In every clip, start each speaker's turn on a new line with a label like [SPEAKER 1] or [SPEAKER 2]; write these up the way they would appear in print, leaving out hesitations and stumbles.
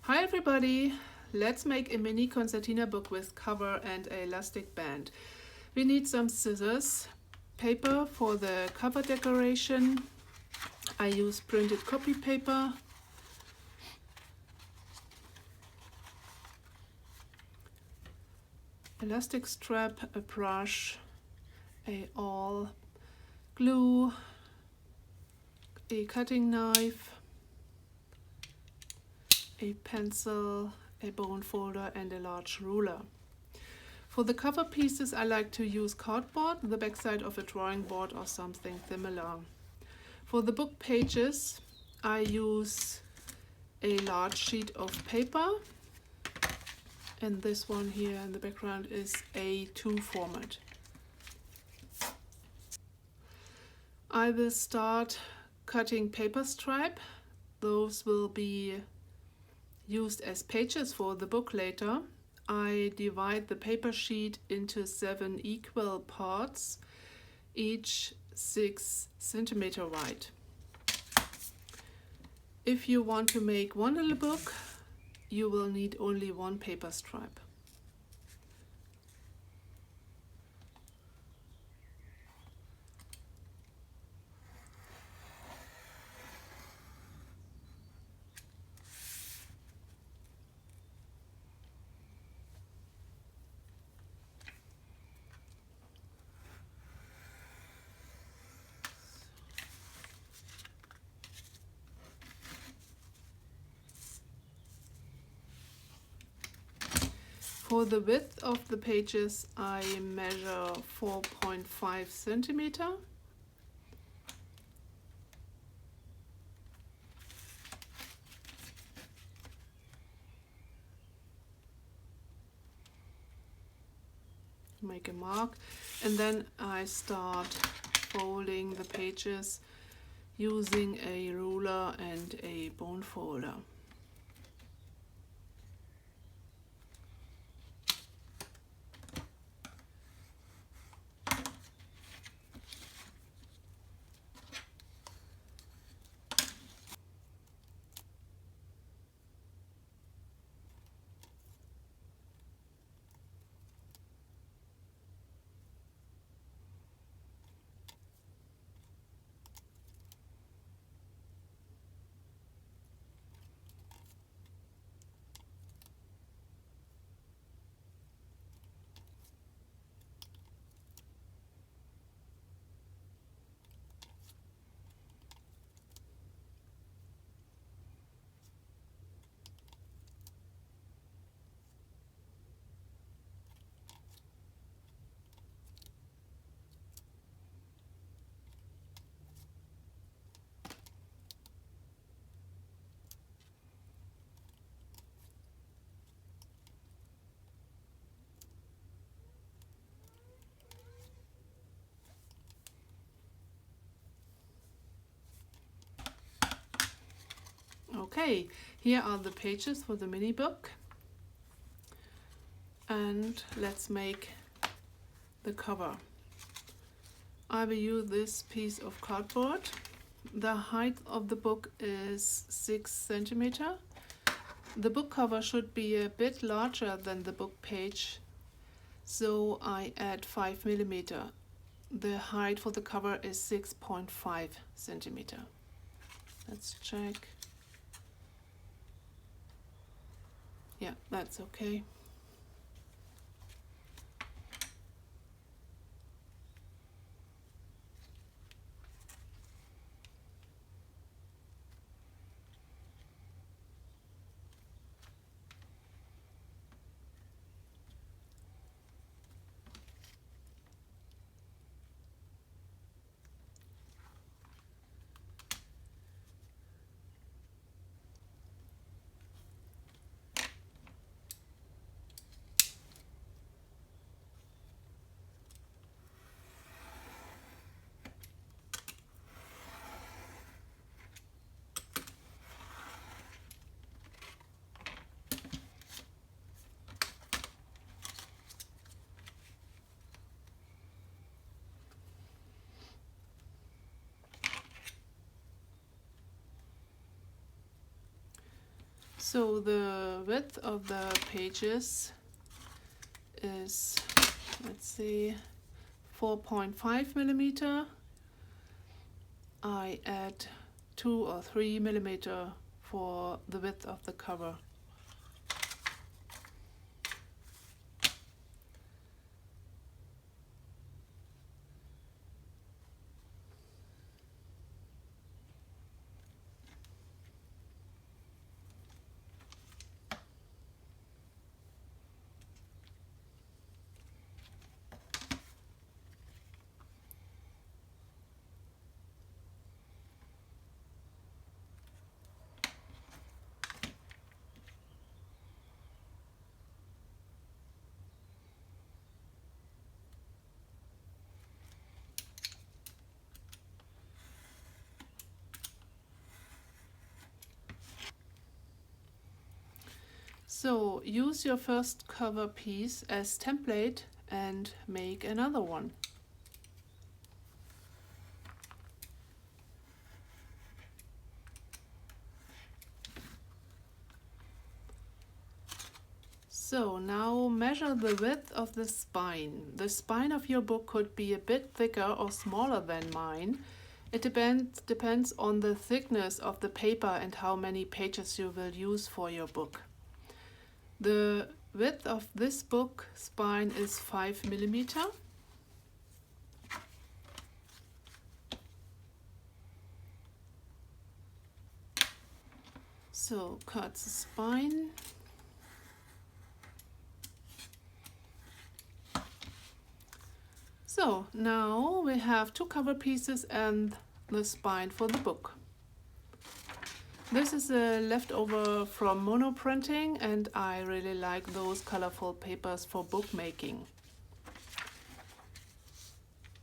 [SPEAKER 1] Hi everybody! Let's make a mini concertina book with cover and a elastic band. We need some scissors, paper for the cover decoration. I use printed copy paper. Elastic strap, a brush, a awl, glue, a cutting knife, a pencil, a bone folder and a large ruler. For the cover pieces I like to use cardboard, the backside of a drawing board or something similar. For the book pages I use a large sheet of paper, and this one here in the background is A2 format. I will start cutting paper stripe. Those will be used as pages for the book later. I divide the paper sheet into 7 equal parts, each 6 centimeter wide. If you want to make one little book, you will need only one paper stripe. For the width of the pages I measure 4.5 centimeter. Make a mark, and then I start folding the pages using a ruler and a bone folder. Okay, here are the pages for the mini book, and let's make the cover. I will use this piece of cardboard. The height of the book is 6 centimeter. The book cover should be a bit larger than the book page, so I add 5 millimeter. The height for the cover is 6.5 centimeter. Let's check. Yeah, that's okay. So the width of the pages is, let's see, 4.5 millimeter. I add 2 or 3 millimeter for the width of the cover. So use your first cover piece as template and make another one. So now measure the width of the spine. The spine of your book could be a bit thicker or smaller than mine. It depends on the thickness of the paper and how many pages you will use for your book. The width of this book spine is 5 millimeter. So cut the spine. So now we have 2 cover pieces and the spine for the book. This is a leftover from mono printing, and I really like those colorful papers for bookmaking.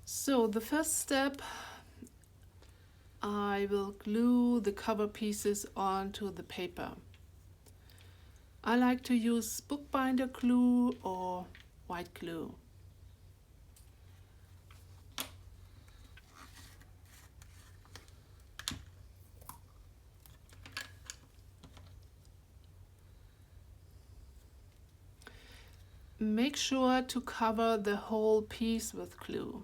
[SPEAKER 1] So the first step, I will glue the cover pieces onto the paper. I like to use bookbinder glue or white glue. Make sure to cover the whole piece with glue.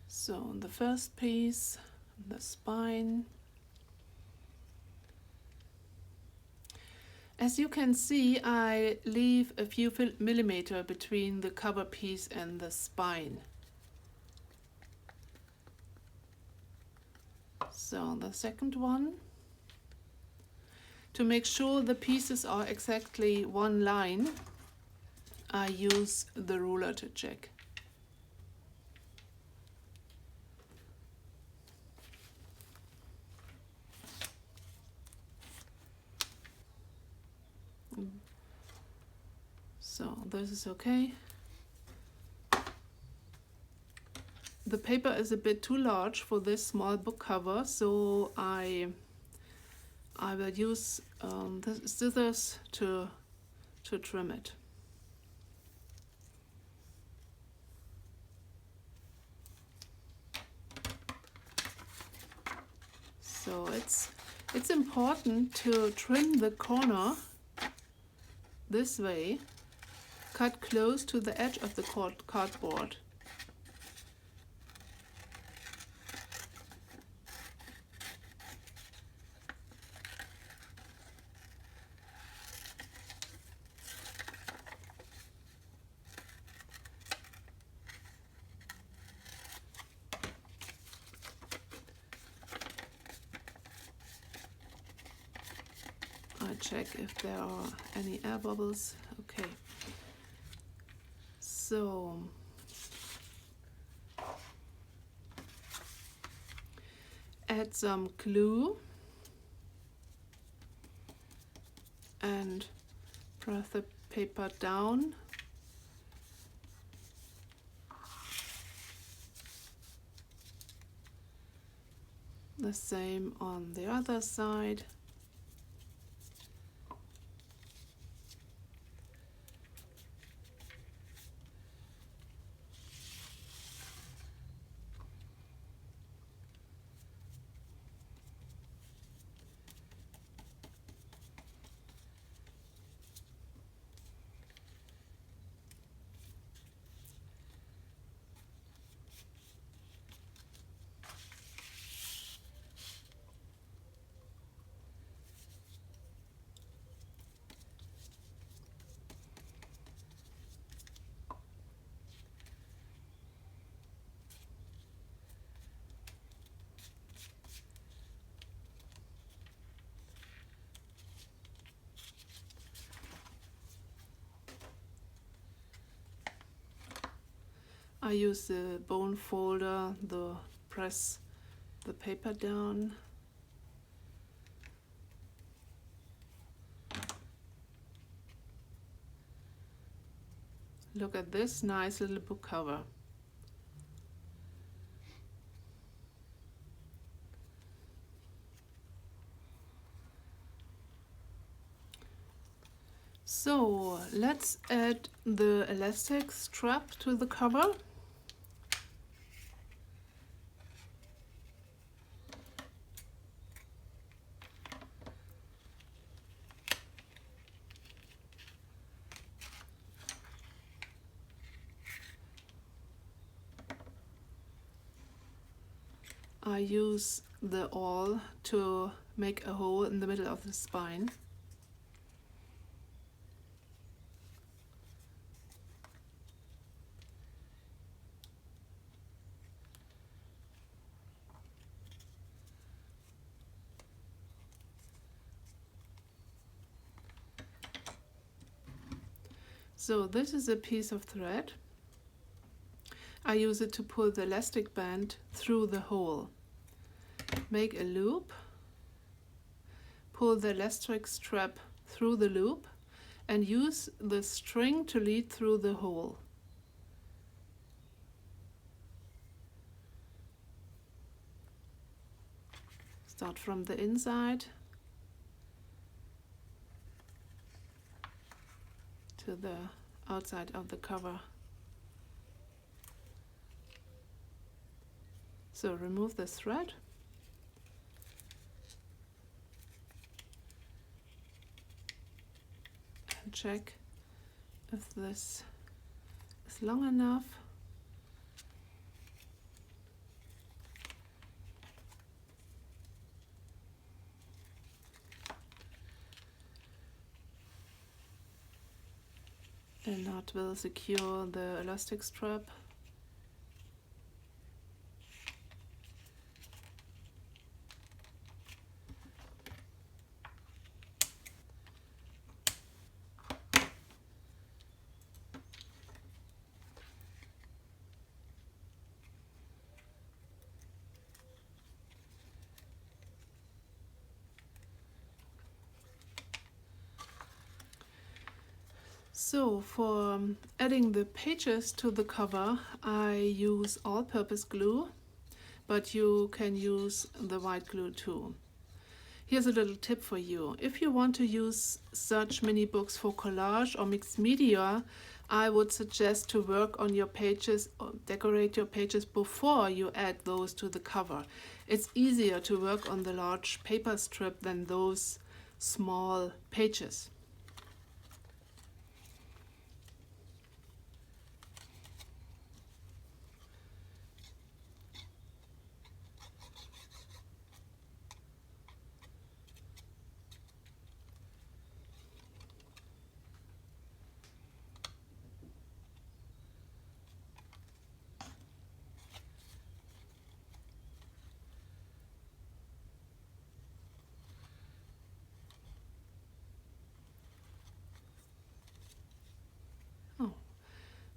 [SPEAKER 1] So the first piece, the spine. As you can see, I leave a few millimeter between the cover piece and the spine. So the second one. To make sure the pieces are exactly one line, I use the ruler to check. So this is okay. The paper is a bit too large for this small book cover, so I will use the scissors to trim it. So it's important to trim the corner this way, cut close to the edge of the cardboard. I check if there are any air bubbles. Okay. So add some glue and press the paper down. The same on the other side. I use the bone folder to press the paper down. Look at this nice little book cover. So let's add the elastic strap to the cover. I use the awl to make a hole in the middle of the spine. So this is a piece of thread. I use it to pull the elastic band through the hole. Make a loop, pull the elastic strap through the loop, and use the string to lead through the hole. Start from the inside to the outside of the cover. So remove the thread. And check if this is long enough. And that will secure the elastic strap. So for adding the pages to the cover, I use all-purpose glue, but you can use the white glue too. Here's a little tip for you. If you want to use such mini books for collage or mixed media, I would suggest to work on your pages or decorate your pages before you add those to the cover. It's easier to work on the large paper strip than those small pages. Oh,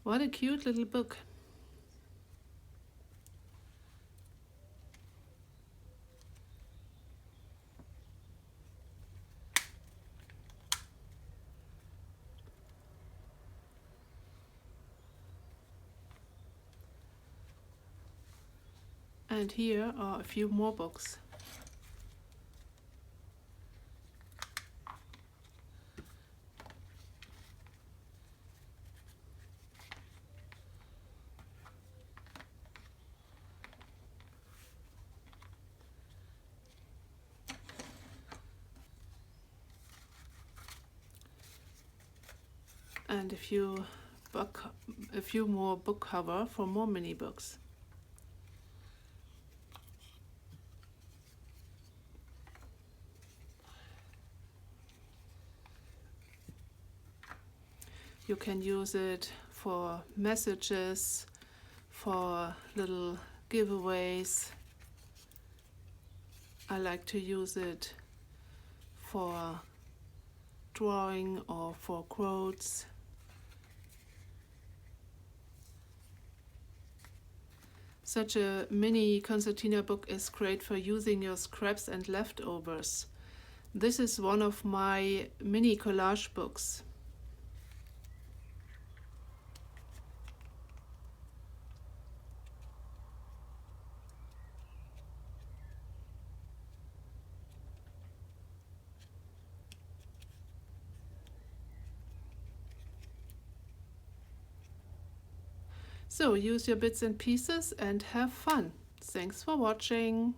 [SPEAKER 1] what a cute little book. And here are a few more books. And a few more book cover for more mini books. You can use it for messages, for little giveaways. I like to use it for drawing or for quotes. Such a mini concertina book is great for using your scraps and leftovers. This is one of my mini collage books. So use your bits and pieces and have fun. Thanks for watching.